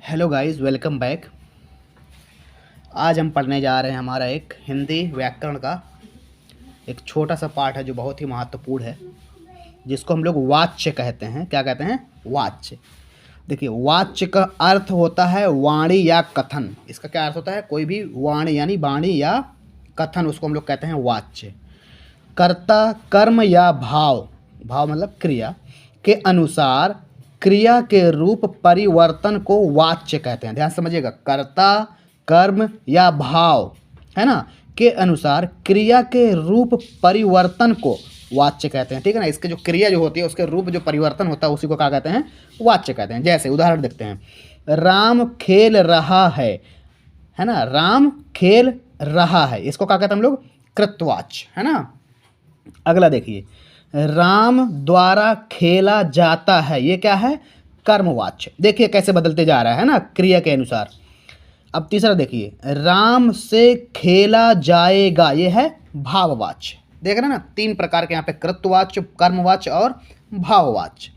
Hello guys, welcome back. आज हम पढ़ने जा रहे हैं हमारा एक हिंदी व्याकरण का एक छोटा सा पार्ट है जो बहुत ही महत्वपूर्ण है, जिसको हम लोग वाच्य कहते हैं। क्या कहते हैं? वाच्य। देखिए, वाच्य का अर्थ होता है वाणी या कथन। इसका क्या अर्थ होता है? कोई भी वाणी यानी वाणी या कथन, उसको हम लोग कहते हैं वाच्य। कर्ता, कर्म या भाव, भाव मतलब क्रिया के अनुसार क्रिया के रूप परिवर्तन को वाच्य कहते हैं। ध्यान से समझिएगा, कर्ता, कर्म या भाव, है ना, के अनुसार क्रिया के रूप परिवर्तन को वाच्य कहते हैं। ठीक है ना। इसके जो क्रिया जो होती है उसके रूप जो परिवर्तन होता है उसी को क्या कहते हैं? वाच्य कहते हैं। जैसे उदाहरण देखते हैं, राम खेल रहा है ना। राम खेल रहा है, इसको क्या कहते हैं हम लोग? कृतवाच्य, है ना। अगला देखिए, राम द्वारा खेला जाता है, ये क्या है? कर्मवाच्य। देखिए कैसे बदलते जा रहा है ना, क्रिया के अनुसार। अब तीसरा देखिए, राम से खेला जाएगा, ये है भाववाच्य। देख रहे हैं ना, तीन प्रकार के यहाँ पे कृतवाच्य, कर्मवाच्य और भाववाच्य।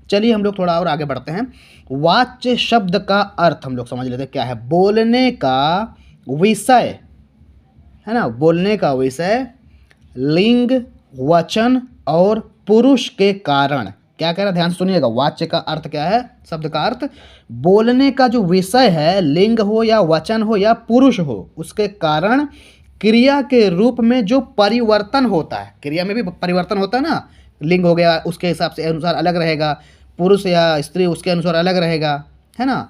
चलिए हम लोग थोड़ा और आगे बढ़ते हैं। वाच्य शब्द का अर्थ हम लोग समझ लेते हैं क्या है। बोलने का विषय, है ना, बोलने का विषय, लिंग, वचन और पुरुष के कारण। क्या कह रहा है? ध्यान से सुनिएगा। वाच्य का अर्थ क्या है? शब्द का अर्थ बोलने का जो विषय है, लिंग हो या वचन हो या पुरुष हो, उसके कारण क्रिया के रूप में जो परिवर्तन होता है। क्रिया में भी परिवर्तन होता है ना। लिंग हो गया, उसके हिसाब से अनुसार अलग रहेगा, पुरुष या स्त्री उसके अनुसार अलग रहेगा, है ना।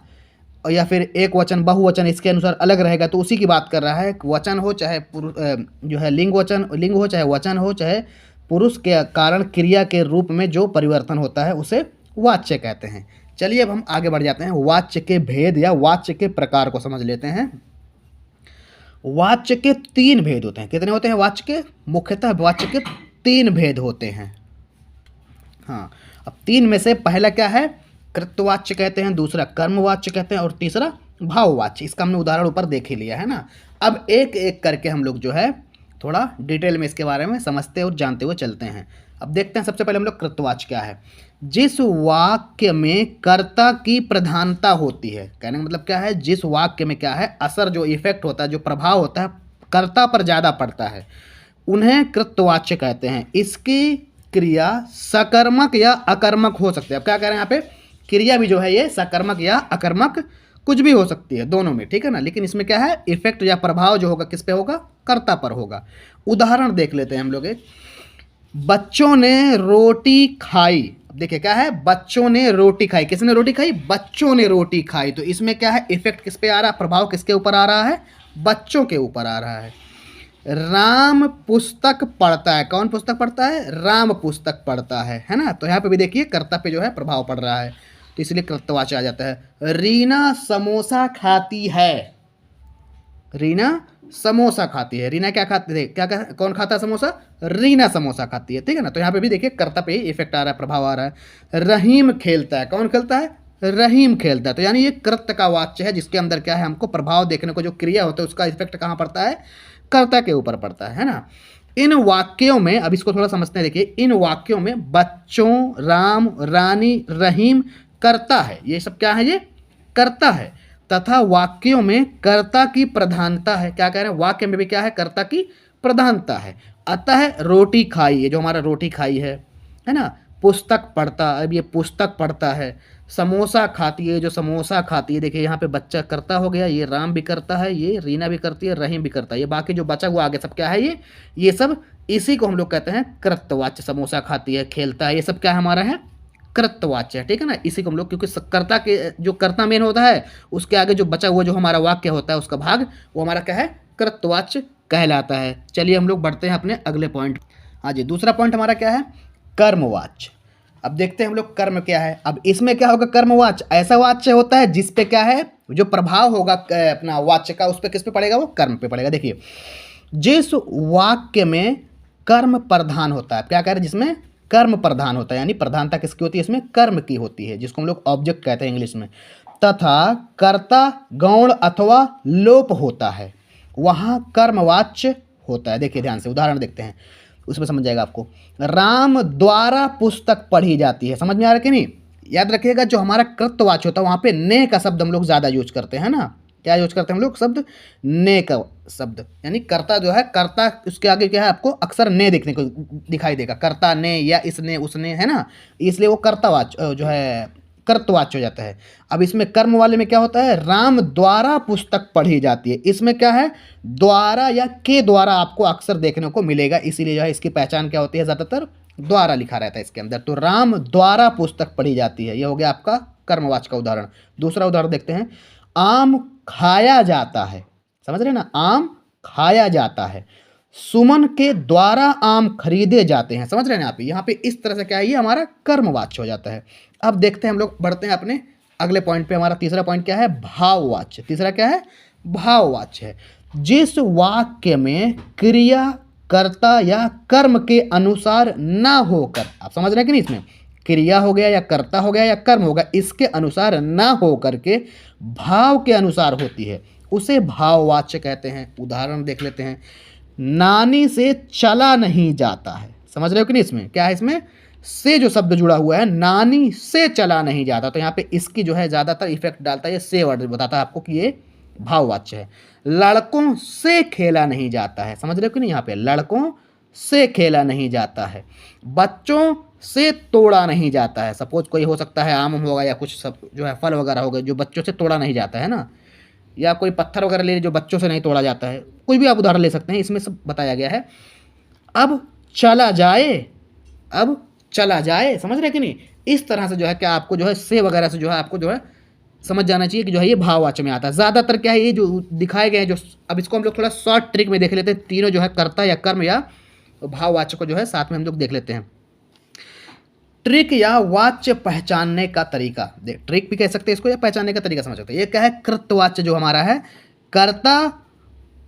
या फिर एक वचन, बहुवचन, इसके अनुसार अलग रहेगा। तो उसी की बात कर रहा है। वचन हो चाहे जो है लिंग हो, चाहे वचन हो, चाहे पुरुष के कारण क्रिया के रूप में जो परिवर्तन होता है उसे वाच्य कहते हैं। चलिए अब हम आगे बढ़ जाते हैं। वाच्य के भेद या वाच्य के प्रकार को समझ लेते हैं। वाच्य के तीन भेद होते हैं। कितने होते हैं वाच्य के? मुख्यतः वाच्य के तीन भेद होते हैं। हाँ, अब तीन में से पहला क्या है? कृतवाच्य कहते हैं, दूसरा कर्मवाच्य कहते हैं और तीसरा भाववाच्य। इसका हमने उदाहरण ऊपर देख ही लिया है ना। अब एक एक करके हम लोग जो है थोड़ा डिटेल में इसके बारे में समझते और जानते हुए चलते हैं। अब देखते हैं सबसे पहले हम लोग कृतवाच्य क्या है। जिस वाक्य में कर्ता की प्रधानता होती है, कहने का मतलब क्या है? जिस वाक्य में क्या है, असर जो इफेक्ट होता है, जो प्रभाव होता है, कर्ता पर ज़्यादा पड़ता है, उन्हें कृतवाच्य कहते हैं। इसकी क्रिया सकर्मक या अकर्मक हो सकती है। अब क्या कह रहे हैं यहाँ पे? क्रिया भी जो है ये सकर्मक या अकर्मक कुछ भी हो सकती है, दोनों में, ठीक है ना। लेकिन इसमें क्या है? इफेक्ट या प्रभाव जो होगा किस पे होगा? कर्ता पर होगा। उदाहरण देख लेते हैं हम लोग एक। बच्चों ने रोटी खाई। देखिए क्या है? बच्चों ने रोटी खाई। किसने रोटी खाई? बच्चों ने रोटी खाई। तो इसमें क्या है? इफेक्ट किस पे आ रहा है? प्रभाव किसके ऊपर आ रहा है? बच्चों के ऊपर आ रहा है। राम पुस्तक पढ़ता है। कौन पुस्तक पढ़ता है? राम पुस्तक पढ़ता है ना। तो यहाँ पे भी देखिए कर्ता पे जो है प्रभाव पड़ रहा है, तो इसलिए कृतवाच्य आ जाता है। रीना समोसा खाती है। रीना समोसा खाती है। रीना क्या खाती है? कौन खाता है समोसा? रीना समोसा खाती है, ठीक है ना। तो यहाँ पे भी देखिए कर्ता पे ही इफेक्ट आ रहा है, प्रभाव आ रहा है। रहीम खेलता है। कौन खेलता है? रहीम खेलता है। तो यानी ये कृत्य का वाच्य है, जिसके अंदर क्या है? हमको प्रभाव देखने को, जो क्रिया होता है उसका इफेक्ट कहाँ पड़ता है? कर्ता के ऊपर पड़ता है ना। इन वाक्यों में, अब इसको थोड़ा समझते हैं। देखिए, इन वाक्यों में बच्चों, राम, रानी, रहीम कर्ता है। ये सब क्या है? ये कर्ता है। तथा वाक्यों में कर्ता की प्रधानता है। क्या कह रहे हैं? वाक्य में भी क्या है? कर्ता की प्रधानता है। अतः रोटी खाई, ये जो हमारा रोटी खाई है ना। पुस्तक पढ़ता, अब ये पुस्तक पढ़ता है। समोसा खाती है, जो समोसा खाती है। देखिए यहाँ पे बच्चा करता हो गया, ये राम भी करता है, ये रीना भी करती है, रहीम भी करता है। ये बाकी जो बचा हुआ आगे सब क्या है? ये सब इसी को हम लोग कहते हैं कृतवाच्य। समोसा खाती है, खेलता है, ये सब क्या हमारा है? कृतवाच्य है, ठीक है ना। इसी को हम लोग, क्योंकि कर्ता के जो कर्ता मेन होता है, उसके आगे जो बचा हुआ जो हमारा वाक्य होता है, उसका भाग, वो हमारा क्या है? कृतवाच्य कहलाता है। चलिए हम लोग बढ़ते हैं अपने अगले पॉइंट। हाँ जी, दूसरा पॉइंट हमारा क्या है? कर्मवाच्य। अब देखते हैं हम लोग कर्म क्या है। अब इसमें क्या होगा? कर्मवाच्य ऐसा वाच्य होता है जिसपे क्या है? जो प्रभाव होगा अपना वाच्य का, उस पर किस पे पड़ेगा? वो कर्म पे पड़ेगा। देखिए, जिस वाक्य में कर्म प्रधान होता है। क्या कह रहे हैं? जिसमें कर्म प्रधान होता है, यानी प्रधानता किसकी होती है? इसमें कर्म की होती है, जिसको हम लोग ऑब्जेक्ट कहते हैं इंग्लिश में। तथा कर्ता गौण अथवा लोप होता है, वहाँ कर्मवाच्य होता है। देखिए ध्यान से उदाहरण देखते हैं, उसमें समझ जाएगा आपको। राम द्वारा पुस्तक पढ़ी जाती है। समझ में आ रहा है कि नहीं? याद रखिएगा जो हमारा कृतवाच्य होता है वहाँ पे ने का शब्द हम लोग ज़्यादा यूज करते हैं ना। क्या यूज करते हैं हम लोग शब्द? ने का शब्द, यानी कर्ता जो है, कर्ता उसके आगे क्या है आपको अक्सर ने देखने को दिखाई देगा, कर्ता ने या इसने उसने, है ना, इसलिए वो कर्तावाच्य जो है कर्तवाच्य हो जाता है। अब इसमें कर्म वाले में क्या होता है? राम द्वारा पुस्तक पढ़ी जाती है, इसमें क्या है? द्वारा या के द्वारा आपको अक्सर देखने को मिलेगा, इसीलिए जो है इसकी पहचान क्या होती है? ज़्यादातर द्वारा लिखा रहता है इसके अंदर। तो राम द्वारा पुस्तक पढ़ी जाती है, ये हो गया आपका कर्मवाच्य का उदाहरण। दूसरा उदाहरण देखते हैं, आम खाया जाता है। समझ रहे हैं ना, आम खाया जाता है। सुमन के द्वारा आम खरीदे जाते हैं। समझ रहे हैं आप, यहाँ पे इस तरह से क्या है, ये हमारा कर्मवाच्य हो जाता है। अब देखते हैं, हम लोग बढ़ते हैं अपने अगले पॉइंट पे। हमारा तीसरा पॉइंट क्या है? भाववाच्य। तीसरा क्या है? भाववाच्य है। जिस वाक्य में क्रिया कर्ता या कर्म के अनुसार ना होकर, आप समझ रहे हैं कि नहीं, इसमें क्रिया हो गया या कर्ता हो गया या कर्म हो गया, इसके अनुसार ना हो करके भाव के अनुसार होती है, उसे भाववाच्य कहते हैं। उदाहरण देख लेते हैं, नानी से चला नहीं जाता है। समझ रहे हो कि नहीं, इसमें क्या है? इसमें से जो शब्द जुड़ा हुआ है, नानी से चला नहीं जाता, तो यहाँ पे इसकी जो है ज़्यादातर इफेक्ट डालता है, ये से वर्ड बताता है आपको कि ये भाववाच्य है। लड़कों से खेला नहीं जाता है। समझ रहे हो कि नहीं, यहाँ पे लड़कों से खेला नहीं जाता है। बच्चों से तोड़ा नहीं जाता है। सपोज कोई हो सकता है आम होगा या कुछ सब जो है फल वगैरह होगा जो बच्चों से तोड़ा नहीं जाता है ना, या कोई पत्थर वगैरह ले जो बच्चों से नहीं तोड़ा जाता है, कोई भी आप उदाहरण ले सकते हैं, इसमें सब बताया गया है। अब चला जाए, अब चला जाए, समझ रहे कि नहीं, इस तरह से जो है क्या आपको जो है से वगैरह से जो है आपको जो है समझ जाना चाहिए कि जो है ये भाववाच्य में आता है। ज़्यादातर क्या है ये जो दिखाए गए हैं जो, अब इसको हम लोग थोड़ा शॉर्ट ट्रिक में देख लेते हैं, तीनों जो है कर्ता या कर्म या भाववाच्य को जो है साथ में हम लोग देख लेते हैं। ट्रिक या वाच्य पहचानने का तरीका, देख ट्रिक भी कह सकते हैं इसको या पहचानने का तरीका समझ सकते हैं। ये क्या है? कृतवाच्य जो हमारा है, कर्ता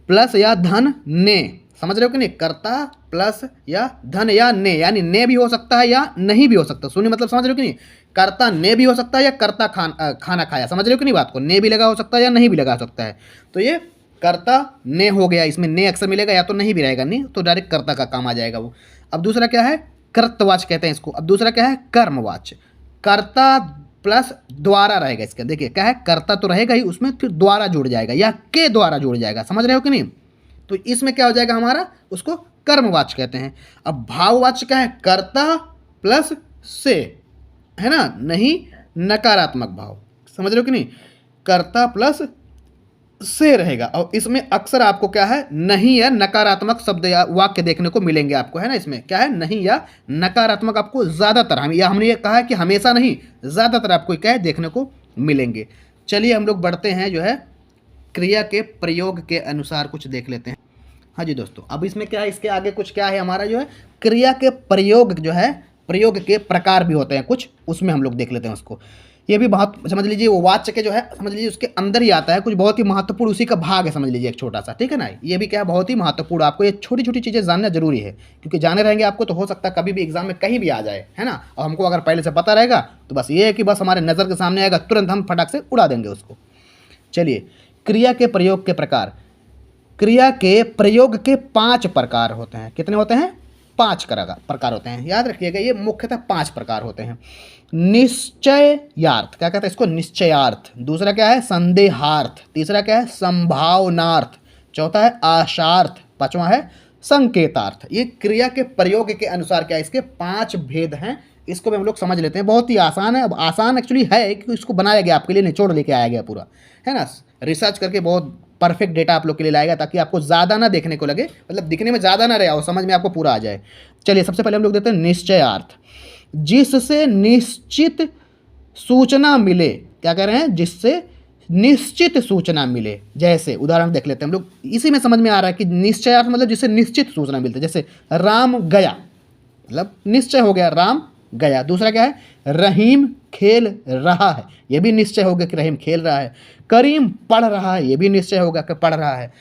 प्लस या धन ने। समझ रहे हो कि नहीं, कर्ता प्लस या धन या ने, यानी ने भी हो सकता है या नहीं भी हो सकता। सुनिए मतलब, समझ रहे हो कि नहीं, कर्ता ने भी हो सकता है या कर्ता खाना खाया। समझ रहे हो कि नहीं बात को, ने भी लगा हो सकता है या नहीं भी लगा सकता है। तो ये कर्ता ने हो गया, इसमें ने अक्सर मिलेगा या तो नहीं भी रहेगा, नहीं तो डायरेक्ट कर्ता का काम आ जाएगा वो। अब दूसरा क्या है? कृतवाच्य कहते हैं इसको। अब दूसरा क्या है? कर्मवाच्य। कर्ता प्लस द्वारा रहेगा इसके, देखिए क्या है, कर्ता तो रहेगा ही, उसमें फिर द्वारा जुड़ जाएगा या के द्वारा जुड़ जाएगा। समझ रहे हो कि नहीं, तो इसमें क्या हो जाएगा हमारा, उसको कर्मवाच्य कहते हैं। अब भाववाच्य क्या है? कर्ता प्लस से, है ना, नहीं नकारात्मक भाव। समझ रहे हो कि नहीं, कर्ता प्लस से रहेगा, और इसमें अक्सर आपको क्या है, नहीं या नकारात्मक शब्द या वाक्य देखने को मिलेंगे आपको, है ना। इसमें क्या है, नहीं या नकारात्मक आपको ज़्यादातर, हमने ये कहा है कि हमेशा नहीं, ज़्यादातर आपको क्या है देखने को मिलेंगे। चलिए हम लोग बढ़ते हैं जो है क्रिया के प्रयोग के अनुसार कुछ देख लेते हैं। हाँ जी दोस्तों, अब इसमें क्या है, इसके आगे कुछ क्या है हमारा जो है क्रिया के प्रयोग, जो है प्रयोग के प्रकार भी होते हैं कुछ, उसमें हम लोग देख लेते हैं उसको। ये भी बहुत समझ लीजिए, वो वाच्य के जो है समझ लीजिए उसके अंदर ही आता है, कुछ बहुत ही महत्वपूर्ण उसी का भाग है, समझ लीजिए एक छोटा सा, ठीक है ना। ये भी क्या है, बहुत ही महत्वपूर्ण, आपको ये छोटी छोटी चीज़ें जानना जरूरी है, क्योंकि जाने रहेंगे आपको तो हो सकता है कभी भी एग्जाम में कहीं भी आ जाए, है ना। और हमको अगर पहले से पता रहेगा तो बस ये है कि बस हमारे नज़र के सामने आएगा, तुरंत हम फटाक से उड़ा देंगे उसको। चलिए, क्रिया के प्रयोग के प्रकार। क्रिया के प्रयोग के 5 प्रकार होते हैं। कितने होते हैं? 5 प्रकार होते हैं। याद रखिएगा, ये मुख्यतः 5 प्रकार होते हैं। निश्चयार्थ, क्या कहते हैं इसको, निश्चयार्थ। दूसरा क्या है, संदेहार्थ। तीसरा क्या है, संभावनार्थ। चौथा है आशार्थ। पांचवा है संकेतार्थ। ये क्रिया के प्रयोग के अनुसार क्या है, इसके 5 भेद हैं। इसको भी हम लोग समझ लेते हैं, बहुत ही आसान है। अब आसान एक्चुअली है कि इसको बनाया गया आपके लिए, निचोड़ लेके आया गया पूरा, है ना। रिसर्च करके बहुत परफेक्ट डेटा आप लोग के लिए लाएगा, ताकि आपको ज़्यादा ना देखने को लगे, मतलब दिखने में ज़्यादा ना रहे और समझ में आपको पूरा आ जाए। चलिए, सबसे पहले हम लोग देते हैं निश्चयार्थ, जिससे निश्चित सूचना मिले। क्या कह रहे हैं, जिससे निश्चित सूचना मिले। जैसे उदाहरण देख लेते हैं हम लोग, इसी में समझ में आ रहा है कि निश्चयार्थ मतलब जिससे निश्चित सूचना मिलती है। जैसे राम गया, मतलब निश्चय हो गया, राम गया। दूसरा क्या है, रहीम खेल रहा है, ये भी निश्चय हो गया कि रहीम खेल रहा है। करीम पढ़ रहा है, ये भी निश्चय होगा कि पढ़ रहा है।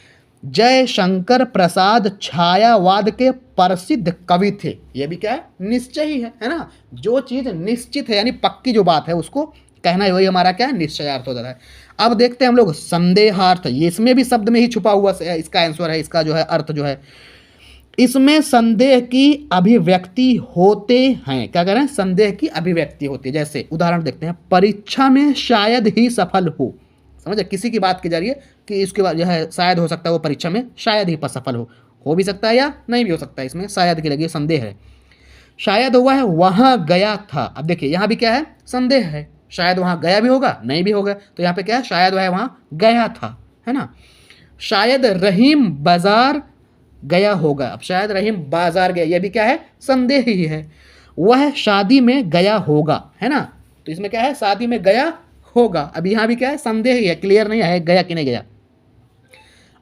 जयशंकर प्रसाद छायावाद के प्रसिद्ध कवि थे, ये भी क्या है, निश्चय ही है ना। जो चीज़ निश्चित है यानी पक्की जो बात है उसको कहना है, वही हमारा क्या है, निश्चयार्थ होता है। अब देखते हैं हम लोग संदेहार्थ, ये इसमें भी शब्द में ही छुपा हुआ इसका आंसर है, इसका जो है अर्थ जो है, इसमें संदेह की अभिव्यक्ति होते हैं। क्या कह रहे हैं? संदेह की अभिव्यक्ति होती है। जैसे उदाहरण देखते हैं, परीक्षा में शायद ही सफल हो। समझे? किसी की बात की जा रही है कि इसके बाद जो है शायद हो सकता है वो परीक्षा में शायद ही सफल हो भी सकता है या नहीं भी हो सकता है। इसमें शायद की लगी, संदेह है। शायद हुआ है वहां गया था। अब देखिए यहाँ भी क्या है? संदेह है। शायद वहां गया भी होगा, नहीं भी होगा। तो यहाँ पे क्या है? शायद वह वहां गया था, है ना। शायद रहीम बाजार गया होगा। अब शायद रहीम बाजार गया, यह भी क्या है? संदेह ही है। वह शादी में गया होगा, है ना। तो इसमें क्या है? शादी में गया होगा। अब यहाँ भी क्या है? संदेह ही है, क्लियर नहीं है गया कि नहीं गया।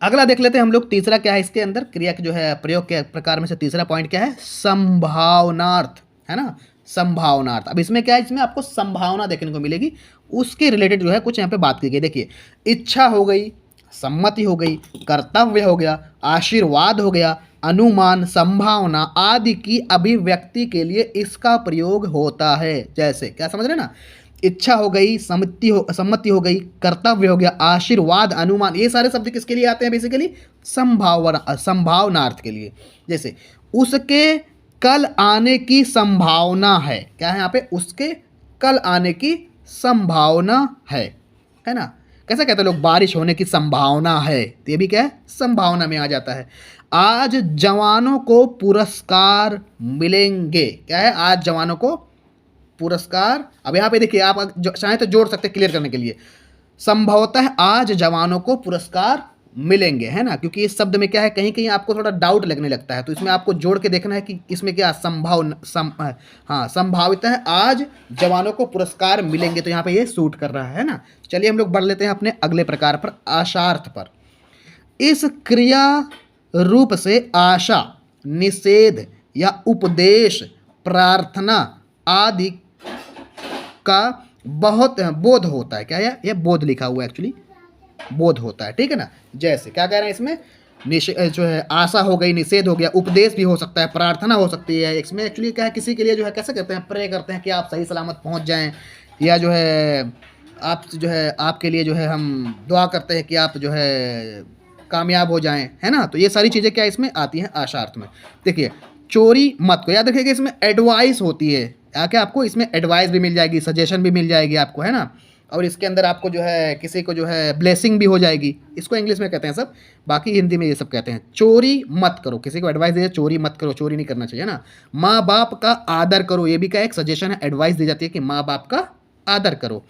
अगला देख लेते हैं हम लोग, तीसरा क्या है इसके अंदर क्रिया के जो है प्रयोग के प्रकार में से तीसरा पॉइंट क्या है? संभावनार्थ, है ना। संभावनार्थ। अब इसमें क्या है? इसमें आपको संभावना देखने को मिलेगी, उसके रिलेटेड जो है कुछ यहाँ पे बात की गई। देखिए, इच्छा हो गई, सम्मति हो गई, कर्तव्य हो गया, आशीर्वाद हो गया, अनुमान, संभावना आदि की अभिव्यक्ति के लिए इसका प्रयोग होता है। जैसे क्या समझ रहे ना? इच्छा हो गई, सम्मति हो गई, कर्तव्य हो गया, आशीर्वाद, अनुमान, ये सारे शब्द किसके लिए आते हैं? बेसिकली संभावनार्थ के लिए। जैसे उसके कल आने की संभावना है। क्या है यहाँ पे? उसके कल आने की संभावना है ना। कैसे कहते हैं लोग? बारिश होने की संभावना है, तो ये भी क्या है? संभावना में आ जाता है। आज जवानों को पुरस्कार मिलेंगे। क्या है? आज जवानों को पुरस्कार। अब यहाँ पे देखिए, आप चाहें तो जोड़ सकते हैं क्लियर करने के लिए। संभवतः आज जवानों को पुरस्कार मिलेंगे, है ना। क्योंकि इस शब्द में क्या है? कहीं कहीं आपको थोड़ा डाउट लगने लगता है, तो इसमें आपको जोड़ के देखना है कि इसमें क्या संभावितः आज जवानों को पुरस्कार मिलेंगे, तो यहाँ पे ये सूट कर रहा है ना। चलिए हम लोग बढ़ लेते हैं अपने अगले प्रकार पर, आशार्थ पर। इस क्रिया रूप से आशा, निषेध या उपदेश, प्रार्थना आदि का बहुत बोध होता है। क्या है? ये बोध लिखा हुआ है, एक्चुअली बोध होता है, ठीक है ना। जैसे क्या कह रहे हैं इसमें? जो है आशा हो गई, निषेध हो गया, उपदेश भी हो सकता है, प्रार्थना हो सकती है। इसमें एक्चुअली क्या है? किसी के लिए जो है कैसे कहते हैं? प्रे करते हैं कि आप सही सलामत पहुंच जाएं, या जो है आप जो है आपके लिए जो है हम दुआ करते हैं कि आप जो है कामयाब हो जाएं, है ना। तो ये सारी चीज़ें क्या इसमें आती हैं आशार्थ में। देखिए, चोरी मत को याद रखिएगा, इसमें एडवाइस होती है। क्या आपको इसमें एडवाइस भी मिल जाएगी, सजेशन भी मिल जाएगी आपको, है ना। और इसके अंदर आपको जो है किसी को जो है ब्लेसिंग भी हो जाएगी। इसको इंग्लिश में कहते हैं सब, बाकी हिंदी में ये सब कहते हैं। चोरी मत करो, किसी को एडवाइस दे, चोरी मत करो, चोरी नहीं करना चाहिए ना। माँ बाप का आदर करो, ये भी क्या एक सजेशन है, एडवाइस दी जाती है कि माँ बाप का आदर करो।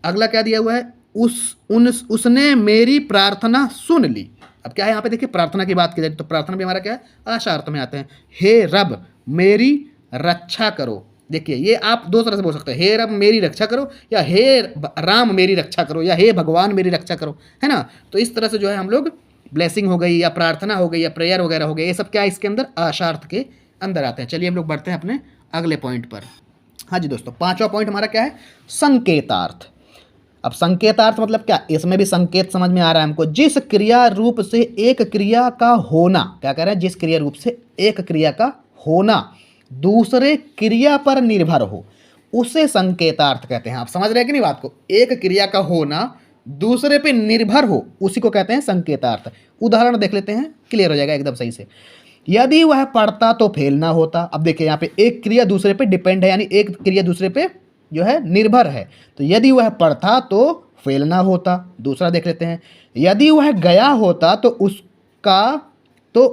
अगला क्या दिया हुआ है? उसने मेरी प्रार्थना सुन ली। अब क्या है यहाँ पे? देखिए, प्रार्थना की बात की जाए तो प्रार्थना भी हमारा क्या है? आशार्थ में आते हैं। हे रब मेरी रक्षा करो। देखिए, ये आप दो तरह से बोल सकते हैं, हे रब मेरी रक्षा करो, या हे राम मेरी रक्षा करो, या हे भगवान मेरी रक्षा करो, है ना। तो इस तरह से जो है हम लोग ब्लेसिंग हो गई, या प्रार्थना हो गई, या प्रेयर वगैरह हो गई, ये सब क्या है? इसके अंदर आशार्थ के अंदर आते हैं। चलिए हम लोग बढ़ते हैं अपने अगले पॉइंट पर। हाँ जी दोस्तों, पांचवा पॉइंट हमारा क्या है? संकेतार्थ। अब संकेतार्थ मतलब क्या? इसमें भी संकेत समझ में आ रहा है हमको। जिस क्रिया रूप से एक क्रिया का होना, क्या कह रहा है? जिस क्रिया रूप से एक क्रिया का होना दूसरे क्रिया पर निर्भर हो, उसे संकेतार्थ कहते हैं। आप समझ रहे हैं कि नहीं बात को? एक क्रिया का होना दूसरे पे निर्भर हो, उसी को कहते हैं संकेतार्थ। उदाहरण देख लेते हैं, क्लियर हो जाएगा एकदम सही से। यदि वह पढ़ता तो फेल ना होता। अब देखिए, यहाँ पे एक क्रिया दूसरे पे डिपेंड है, यानी एक क्रिया दूसरे पे जो है निर्भर है। तो यदि वह पढ़ता तो फेल ना होता। दूसरा देख लेते हैं, यदि वह गया होता तो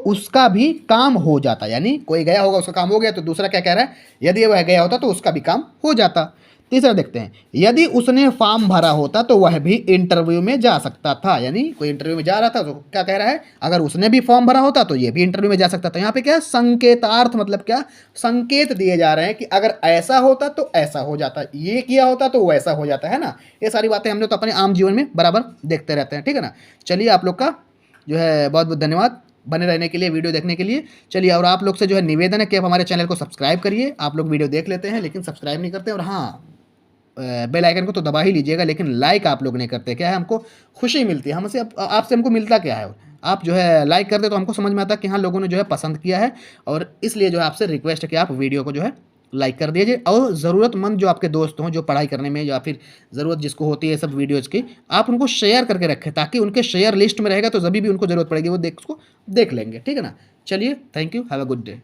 उसका भी काम हो जाता। यानी कोई गया होगा, उसका काम हो गया, तो दूसरा क्या कह रहा है? यदि वह गया होता तो उसका भी काम हो जाता। तीसरा देखते हैं, यदि उसने फॉर्म भरा होता तो वह भी इंटरव्यू में जा सकता था। यानी कोई इंटरव्यू में जा रहा था तो क्या कह रहा है? अगर उसने भी फॉर्म भरा होता तो ये भी इंटरव्यू में जा सकता था। यहाँ पे क्या संकेतार्थ मतलब क्या? संकेत दिए जा रहे हैं कि अगर ऐसा होता तो ऐसा हो जाता, ये किया होता तो वैसा हो जाता, है ना। ये सारी बातें हम लोग तो अपने आम जीवन में बराबर देखते रहते हैं, ठीक है ना। चलिए, आप लोग का जो है बहुत बहुत धन्यवाद बने रहने के लिए, वीडियो देखने के लिए। चलिए, और आप लोग से जो है निवेदन है कि आप हमारे चैनल को सब्सक्राइब करिए। आप लोग वीडियो देख लेते हैं लेकिन सब्सक्राइब नहीं करते, और हाँ, बेल आइकन को तो दबा ही लीजिएगा, लेकिन लाइक आप लोग नहीं करते। क्या है? हमको खुशी मिलती है, हमसे आपसे हमको मिलता क्या है? आप जो है लाइक कर दे तो हमको समझ में आता है कि हाँ, लोगों ने जो है पसंद किया है, और इसलिए जो है आपसे रिक्वेस्ट है कि आप वीडियो को जो है लाइक कर दीजिए। और ज़रूरतमंद जो आपके दोस्त हों, जो पढ़ाई करने में या फिर ज़रूरत जिसको होती है सब वीडियोज़ की, आप उनको शेयर करके रखें, ताकि उनके शेयर लिस्ट में रहेगा तो जब भी उनको ज़रूरत पड़ेगी वो उसको देख लेंगे, ठीक है ना। चलिए, thank you, have a good day.